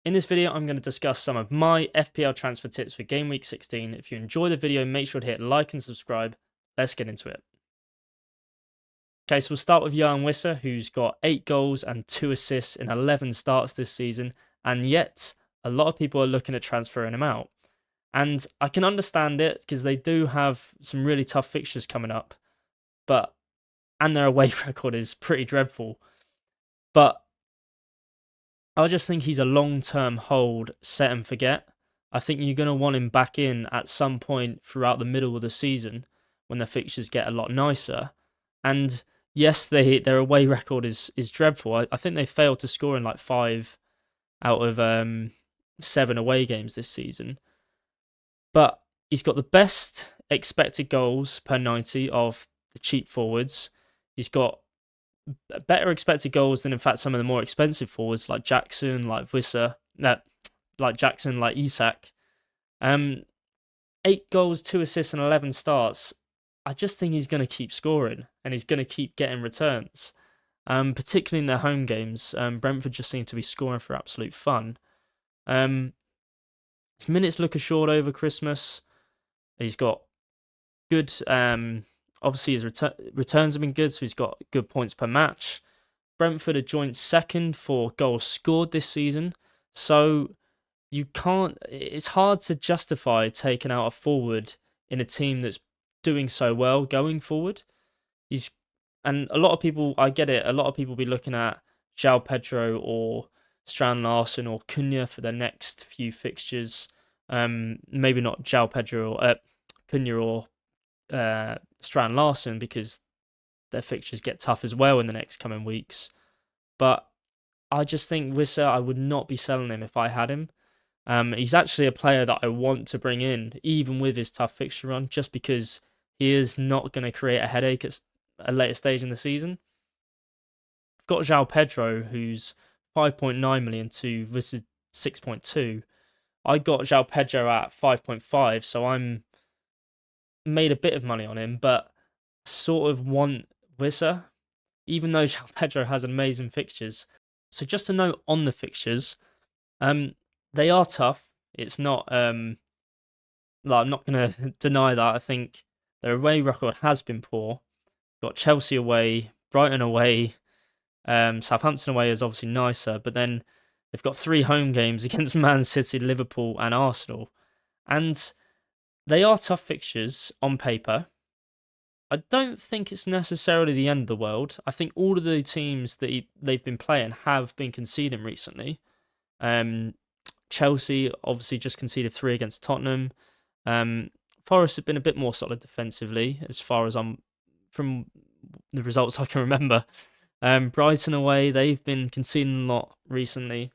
In this video, I'm going to discuss some of my FPL transfer tips for Game Week 16. If you enjoy the video, make sure to hit like and subscribe. Let's get into it. Okay, so we'll start with Wissa, who's got 8 goals and 2 assists in 11 starts this season, and yet a lot of people are looking at transferring him out. And I can understand it because they do have some really tough fixtures coming up, and their away record is pretty dreadful. But I just think he's a long-term hold, set and forget. I think you're going to want him back in at some point throughout the middle of the season when the fixtures get a lot nicer. And yes, their away record is dreadful. I think they failed to score in like 5 out of 7 away games this season. But he's got the best expected goals per 90 of the cheap forwards. He's got better expected goals than, in fact, some of the more expensive forwards like Jackson, like Wissa, like Isak. 8 goals, 2 assists, and 11 starts. I just think he's going to keep scoring and he's going to keep getting returns, particularly in their home games. Brentford just seem to be scoring for absolute fun. His minutes look assured over Christmas. He's got good. Obviously, his returns have been good, so he's got good points per match. Brentford are joint second for goals scored this season, so you can't. It's hard to justify taking out a forward in a team that's doing so well going forward. And a lot of people, I get it. A lot of people be looking at João Pedro or Strand Larsen or Cunha for their next few fixtures. Maybe not João Pedro or Cunha or Strand Larsen because their fixtures get tough as well in the next coming weeks. But I just think Wissa, I would not be selling him if I had him. He's actually a player that I want to bring in, even with his tough fixture run, just because he is not going to create a headache at a later stage in the season. I've got João Pedro, who's 5.9 million to Wissa 6.2. I got João Pedro at 5.5, so I'm made a bit of money on him, but sort of want Wissa, even though João Pedro has amazing fixtures. So just a note on the fixtures, they are tough. It's not I'm not going to deny that. I think their away record has been poor. Got Chelsea away, Brighton away, Southampton away is obviously nicer, but then they've got 3 home games against Man City, Liverpool, and Arsenal, and they are tough fixtures on paper. I don't think it's necessarily the end of the world. I think all of the teams that they've been playing have been conceding recently. Chelsea obviously just conceded 3 against Tottenham. Forest have been a bit more solid defensively as far as from the results I can remember. Brighton away, they've been conceding a lot recently.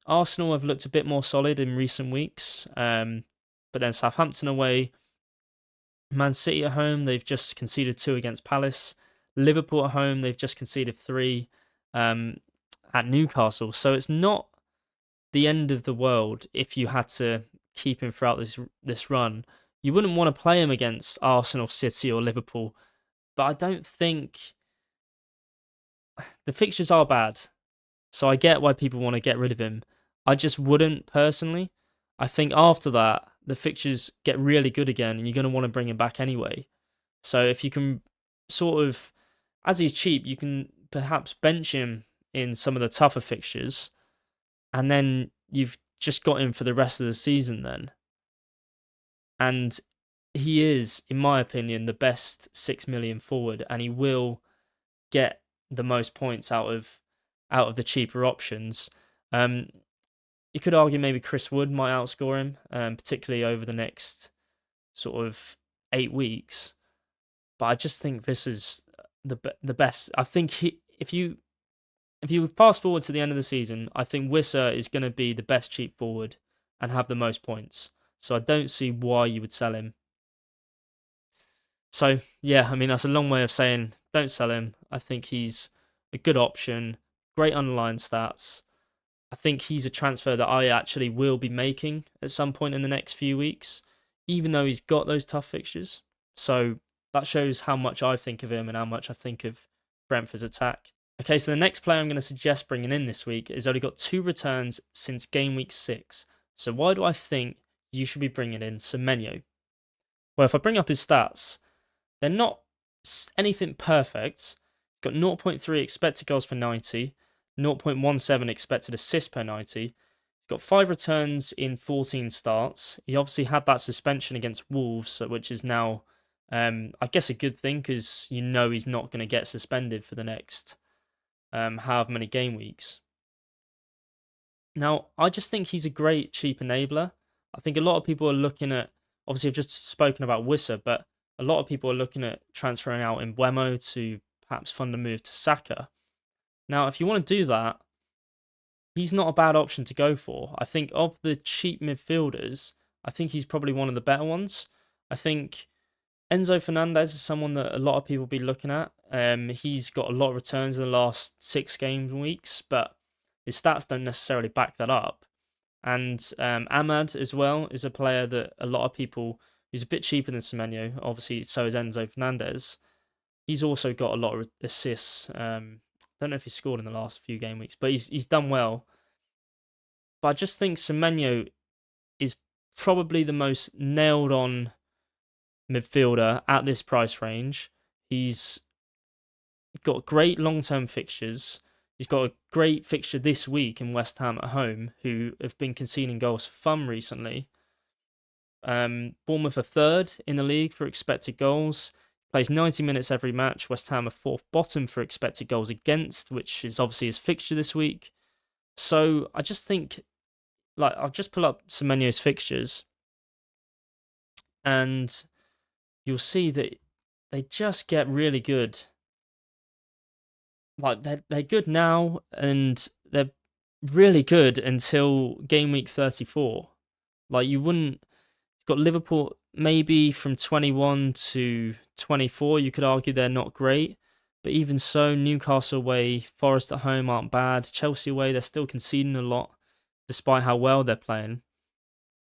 Arsenal have looked a bit more solid in recent weeks. But then Southampton away, Man City at home, they've just conceded 2 against Palace. Liverpool at home, they've just conceded 3 at Newcastle. So it's not the end of the world if you had to keep him throughout this run. You wouldn't want to play him against Arsenal, City or Liverpool. But I don't think the fixtures are bad. So I get why people want to get rid of him. I just wouldn't personally. I think after that, the fixtures get really good again and you're going to want to bring him back anyway. So if you can sort of, as he's cheap, you can perhaps bench him in some of the tougher fixtures and then you've just got him for the rest of the season then. And he is, in my opinion, the best 6 million forward and he will get the most points out of the cheaper options. You could argue maybe Chris Wood might outscore him, particularly over the next sort of 8 weeks. But I just think this is the best. I think if you fast forward to the end of the season, I think Wissa is going to be the best cheap forward and have the most points. So I don't see why you would sell him. So yeah, I mean that's a long way of saying don't sell him. I think he's a good option, great underlying stats. I think he's a transfer that I actually will be making at some point in the next few weeks, even though he's got those tough fixtures. So that shows how much I think of him and how much I think of Brentford's attack. Okay, so the next player I'm going to suggest bringing in this week has only got 2 returns since game week 6. So why do I think you should be bringing in Semenyo? Well, if I bring up his stats, they're not anything perfect. He's got 0.3 expected goals per 90, 0.17 expected assists per 90. He's got 5 returns in 14 starts. He obviously had that suspension against Wolves, which is now, I guess, a good thing because you know he's not going to get suspended for the next however many game weeks. Now, I just think he's a great cheap enabler. I think a lot of people are looking at, obviously, I've just spoken about Wissa, but a lot of people are looking at transferring out in Mbeumo to perhaps fund a move to Saka. Now, if you want to do that, he's not a bad option to go for. I think of the cheap midfielders, I think he's probably one of the better ones. I think Enzo Fernandez is someone that a lot of people will be looking at. He's got a lot of returns in the last 6 game weeks, but his stats don't necessarily back that up. And Ahmad as well is a player that a lot of people, he's a bit cheaper than Semenyo. Obviously, so is Enzo Fernandez. He's also got a lot of assists. Don't know if he scored in the last few game weeks, but he's done well. But I just think Semenyo is probably the most nailed on midfielder at this price range. He's got great long-term fixtures. He's got a great fixture this week in West Ham at home, who have been conceding goals for fun recently. Bournemouth are 3rd in the league for expected goals. Plays 90 minutes every match. West Ham are 4th bottom for expected goals against, which is obviously his fixture this week. So I just think, like, I'll just pull up Semenyo's fixtures, and you'll see that they just get really good. Like they're good now, and they're really good until game week 34. Like you wouldn't. Got Liverpool maybe from 21 to 24. You could argue they're not great, but even so, Newcastle away, Forest at home aren't bad. Chelsea away, they're still conceding a lot, despite how well they're playing.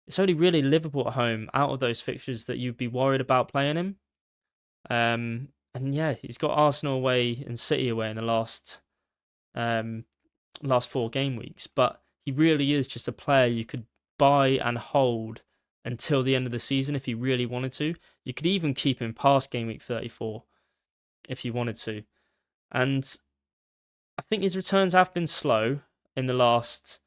It's only really Liverpool at home out of those fixtures that you'd be worried about playing him. And yeah, he's got Arsenal away and City away in the last 4 game weeks, but he really is just a player you could buy and hold until the end of the season if you really wanted to. You could even keep him past game week 34 if you wanted to. And I think his returns have been slow in the last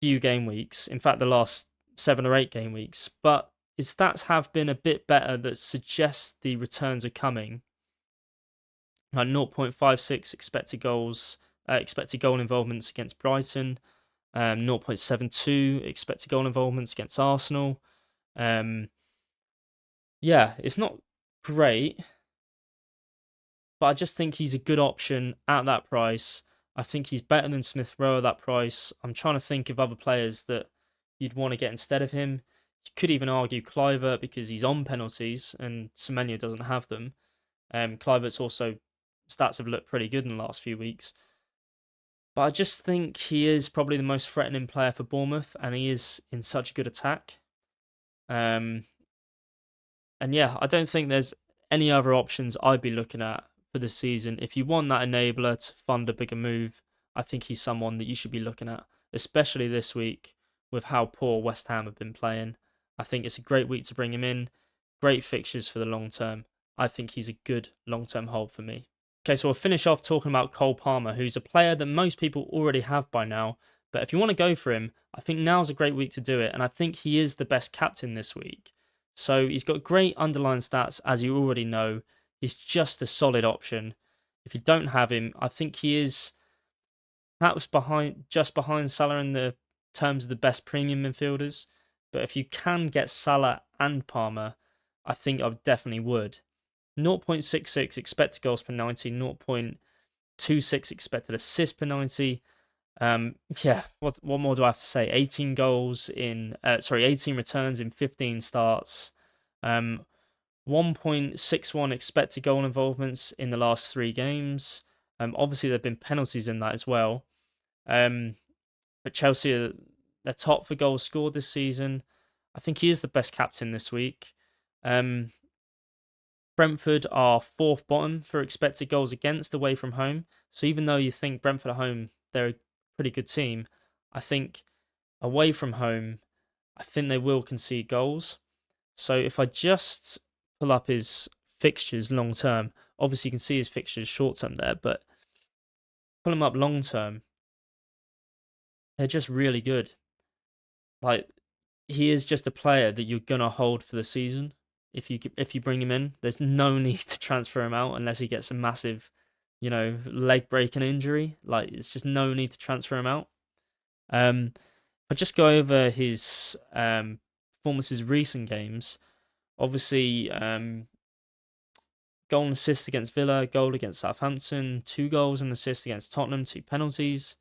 few game weeks. In fact, the last 7 or 8 game weeks. But his stats have been a bit better that suggests the returns are coming. Like 0.56 expected goals, expected goal involvements against Brighton, 0.72 expected goal involvements against Arsenal. Yeah, it's not great, but I just think he's a good option at that price. I think he's better than Smith Rowe at that price. I'm trying to think of other players that you'd want to get instead of him. You could even argue Kluivert because he's on penalties and Semenyo doesn't have them. Kluivert's also stats have looked pretty good in the last few weeks. But I just think he is probably the most threatening player for Bournemouth, and he is in such a good attack. And yeah, I don't think there's any other options I'd be looking at for this season. If you want that enabler to fund a bigger move, I think he's someone that you should be looking at, especially this week with how poor West Ham have been playing. I think it's a great week to bring him in. Great fixtures for the long term. I think he's a good long-term hold for me. Okay, so we'll finish off talking about Cole Palmer, who's a player that most people already have by now. But if you want to go for him, I think now's a great week to do it. And I think he is the best captain this week. So he's got great underlying stats, as you already know. He's just a solid option. If you don't have him, I think he is perhaps just behind Salah in the terms of the best premium midfielders. But if you can get Salah and Palmer, I think I definitely would. 0.66 expected goals per 90, 0.26 expected assists per 90. Yeah, what more do I have to say? 18 returns in 15 starts. 1.61 expected goal involvements in the last 3 games. Obviously, there have been penalties in that as well. But Chelsea they're top for goals scored this season. I think he is the best captain this week. Brentford are fourth bottom for expected goals against away from home. So even though you think Brentford at home, they're a pretty good team, I think away from home, I think they will concede goals. So if I just pull up his fixtures long term, obviously you can see his fixtures short term there, but pull them up long term, they're just really good. Like, he is just a player that you're gonna hold for the season. If you bring him in, there's no need to transfer him out unless he gets a massive, leg breaking injury. Like, it's just no need to transfer him out. I'll just go over his performances recent games. Obviously, goal and assist against Villa, goal against Southampton, 2 goals and assists against Tottenham, 2 penalties.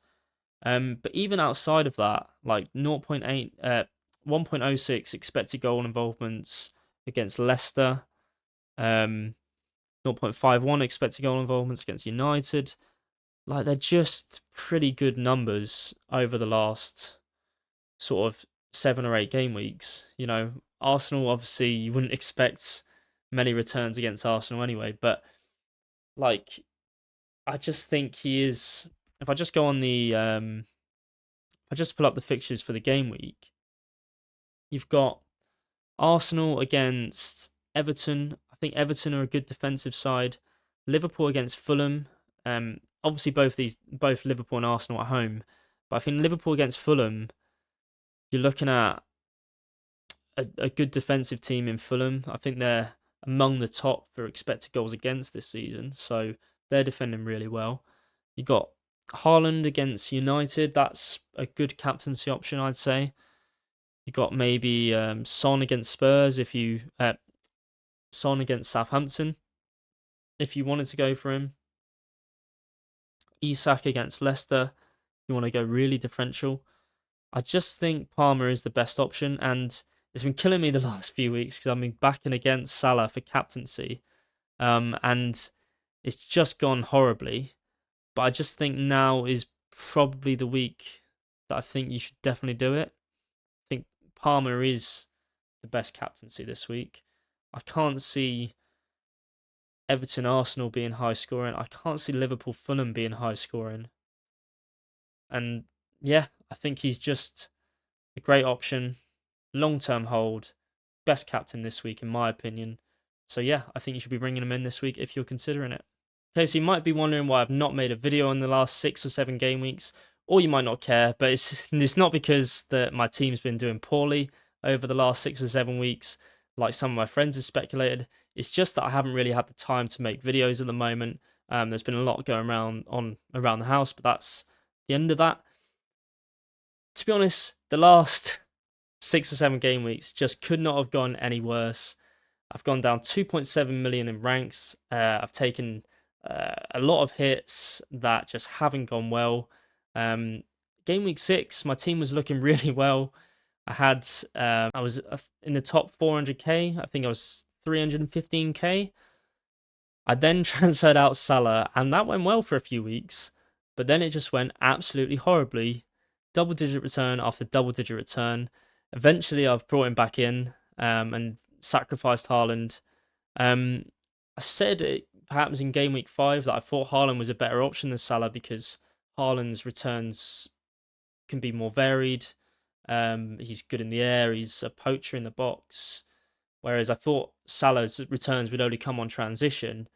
But even outside of that, like 1.06 expected goal involvements against Leicester, 0.51 expected goal involvements against United. Like, they're just pretty good numbers over the last sort of 7 or 8 game weeks. Arsenal, obviously, you wouldn't expect many returns against Arsenal anyway, but like, I just think he is. If I just go on I just pull up the fixtures for the game week. You've got Arsenal against Everton. I think Everton are a good defensive side. Liverpool against Fulham. Obviously both Liverpool and Arsenal at home, but I think Liverpool against Fulham, you're looking at a good defensive team in Fulham. I think they're among the top for expected goals against this season, so they're defending really well. You got Haaland against United. That's a good captaincy option, I'd say. You got maybe Son against Spurs Son against Southampton if you wanted to go for him. Isak against Leicester. You want to go really differential. I just think Pamer is the best option, and it's been killing me the last few weeks because I've been backing against Salah for captaincy, and it's just gone horribly. But I just think now is probably the week that I think you should definitely do it. I think Palmer is the best captaincy this week. I can't see Everton Arsenal being high scoring. I can't see Liverpool Fulham being high scoring. And yeah, I think he's just a great option, long term hold, best captain this week in my opinion. So yeah, I think you should be bringing him in this week if you're considering it. Okay, so you might be wondering why I've not made a video in the last 6 or 7 game weeks, or you might not care, but it's not because that my team's been doing poorly over the last 6 or 7 weeks, like some of my friends have speculated. It's just that I haven't really had the time to make videos at the moment. There's been a lot going around the house, but that's the end of that. To be honest, the last 6 or 7 game weeks just could not have gone any worse. I've gone down 2.7 million in ranks. I've taken a lot of hits that just haven't gone well. Game week 6, my team was looking really well. I was in the top 400k. I think I was 315k. I then transferred out Salah, and that went well for a few weeks, but then it just went absolutely horribly. Double-digit return after double-digit return. Eventually, I've brought him back in and sacrificed Haaland. I said it perhaps in game week 5 that I thought Haaland was a better option than Salah because Haaland's returns can be more varied. He's good in the air. He's a poacher in the box. Whereas I thought Salah's returns would only come on transition.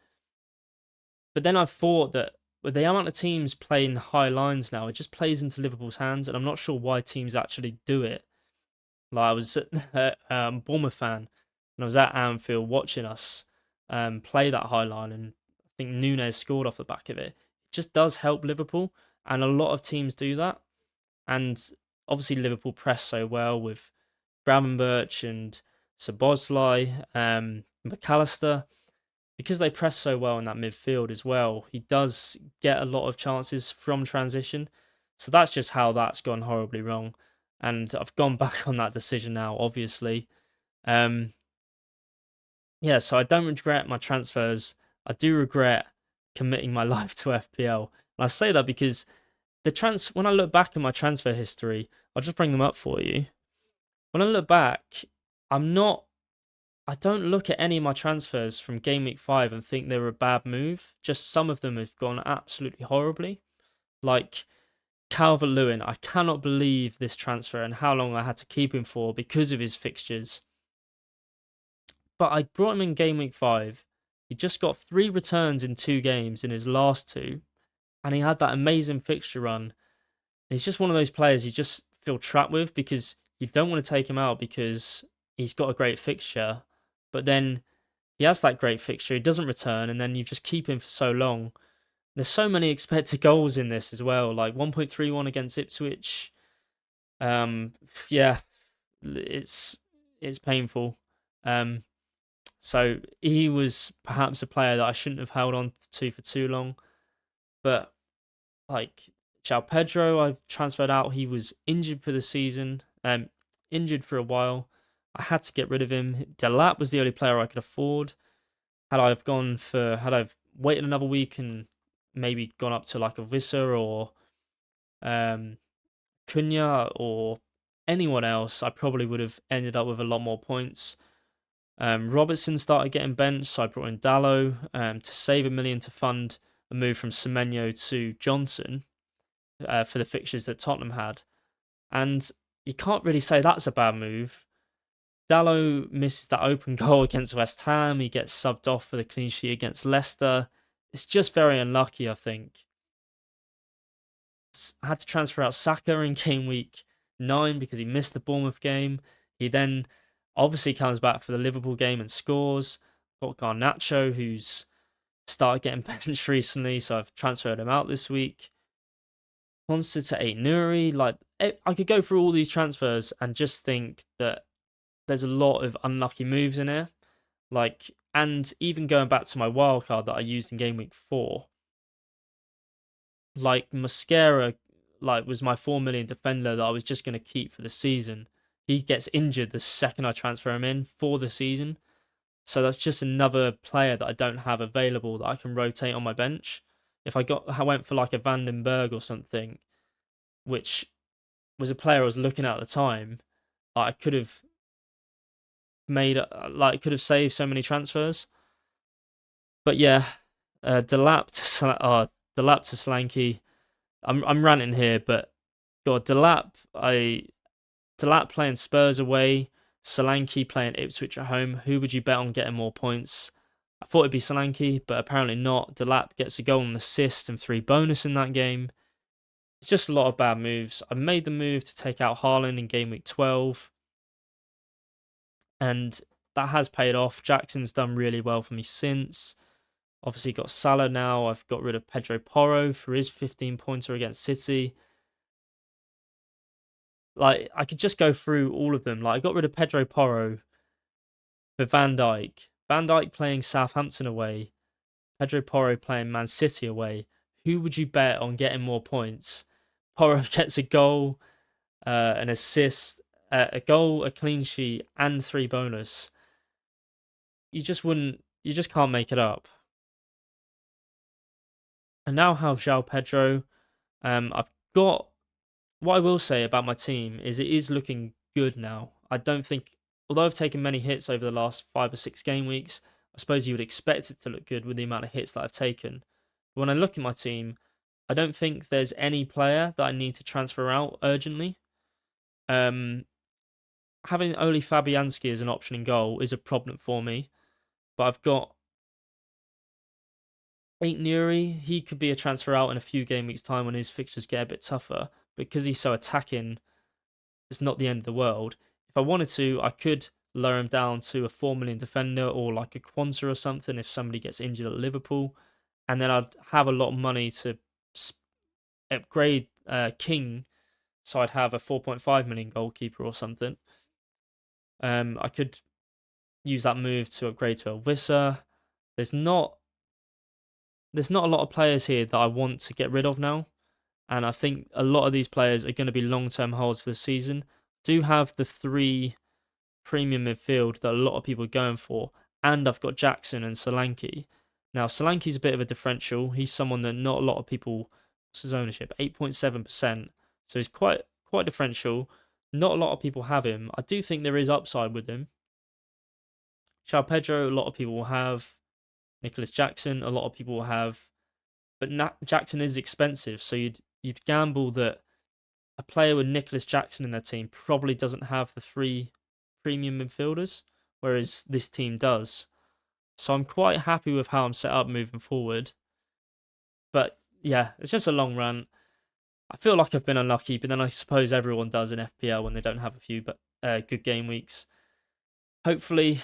But then I thought that with the amount of teams playing high lines now, it just plays into Liverpool's hands, and I'm not sure why teams actually do it. Like, I was a Bournemouth fan, and I was at Anfield watching us play that high line, and I think Nunes scored off the back of it. It just does help Liverpool, and a lot of teams do that. And obviously Liverpool press so well with Gravenberch and Szoboszlai, McAllister. Because they press so well in that midfield as well, he does get a lot of chances from transition. So that's just how that's gone horribly wrong. And I've gone back on that decision now, obviously. Yeah, so I don't regret my transfers. I do regret committing my life to FPL. And I say that because when I look back at my transfer history, I'll just bring them up for you. When I look back, I'm not I don't look at any of my transfers from Game Week 5 and think they were a bad move. Just some of them have gone absolutely horribly. Like Calvert-Lewin, I cannot believe this transfer and how long I had to keep him for because of his fixtures. But I brought him in Game Week 5. He just got 3 returns in 2 games in his last 2. And he had that amazing fixture run. And he's just one of those players you just feel trapped with because you don't want to take him out because he's got a great fixture. But then he has that great fixture, he doesn't return, and then you just keep him for so long. There's so many expected goals in this as well, like 1.31 against Ipswich. Yeah, it's painful. Um, so he was perhaps a player that I shouldn't have held on to for too long. But like João Pedro, I transferred out. He was injured for the season, injured for a while. I had to get rid of him. Delap was the only player I could afford. Had I waited another week and maybe gone up to like a Wissa or um, Cunha or anyone else, I probably would have ended up with a lot more points. Robertson started getting benched, so I brought in Dallo to save $1 million to fund a move from Semenyo to Johnson for the fixtures that Tottenham had. And you can't really say that's a bad move. Dallo misses that open goal against West Ham. He gets subbed off for the clean sheet against Leicester. It's just very unlucky, I think. I had to transfer out Saka in game week 9 because he missed the Bournemouth game. He then obviously comes back for the Liverpool game and scores. Got Garnacho, who's started getting benched recently, so I've transferred him out this week. Constance to 8 Nuri. Like, I could go through all these transfers and just think that there's a lot of unlucky moves in here. Like, and even going back to my wildcard that I used in game week 4, like Mosquera, like was my 4 million defender that I was just going to keep for the season. He gets injured the second I transfer him in for the season. So that's just another player that I don't have available that I can rotate on my bench. If I went for like a Vandenberg or something, which was a player I was looking at the time, I could have could have saved so many transfers. But yeah, Delap to Solanke. I'm ranting here, but God, Delap playing Spurs away, Solanke playing Ipswich at home. Who would you bet on getting more points? I thought it'd be Solanke, but apparently not. Delap gets a goal and assist and 3 bonus in that game. It's just a lot of bad moves. I made the move to take out Haaland in game week 12, and that has paid off. Jackson's done really well for me since. Obviously got Salah now. I've got rid of Pedro Porro for his 15-pointer against City. Like, I could just go through all of them. Like, I got rid of Pedro Porro for Van Dijk. Van Dijk playing Southampton away. Pedro Porro playing Man City away. Who would you bet on getting more points? Porro gets a goal, an assist, a goal, a clean sheet, and 3 bonus. You just can't make it up. And now have João Pedro. I've got what I will say about my team is it is looking good now. I don't think, although I've taken many hits over the last 5 or 6 game weeks, I suppose you would expect it to look good with the amount of hits that I've taken. But when I look at my team, I don't think there's any player that I need to transfer out urgently. Having only Fabianski as an option in goal is a problem for me. But I've got 8 Nuri. He could be a transfer out in a few game weeks' time when his fixtures get a bit tougher. Because he's so attacking, it's not the end of the world. If I wanted to, I could lower him down to a 4 million defender or like a Quanta or something if somebody gets injured at Liverpool. And then I'd have a lot of money to upgrade King, so I'd have a 4.5 million goalkeeper or something. I could use that move to upgrade to a Wissa. There's not a lot of players here that I want to get rid of now. And I think a lot of these players are going to be long-term holds for the season. Do have the 3 premium midfield that a lot of people are going for. And I've got Jackson and Solanke. Now, Solanke's a bit of a differential. He's someone that not a lot of people... What's his ownership? 8.7%. So he's quite differential. Not a lot of people have him. I do think there is upside with him. João Pedro, a lot of people will have. Nicholas Jackson, a lot of people will have. But Jackson is expensive, so you'd gamble that a player with Nicholas Jackson in their team probably doesn't have the 3 premium midfielders, whereas this team does. So I'm quite happy with how I'm set up moving forward. But yeah, it's just a long run. I feel like I've been unlucky, but then I suppose everyone does in FPL when they don't have a few good game weeks. Hopefully,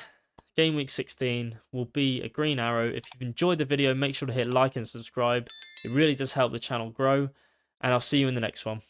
game week 16 will be a green arrow. If you've enjoyed the video, make sure to hit like and subscribe. It really does help the channel grow. And I'll see you in the next one.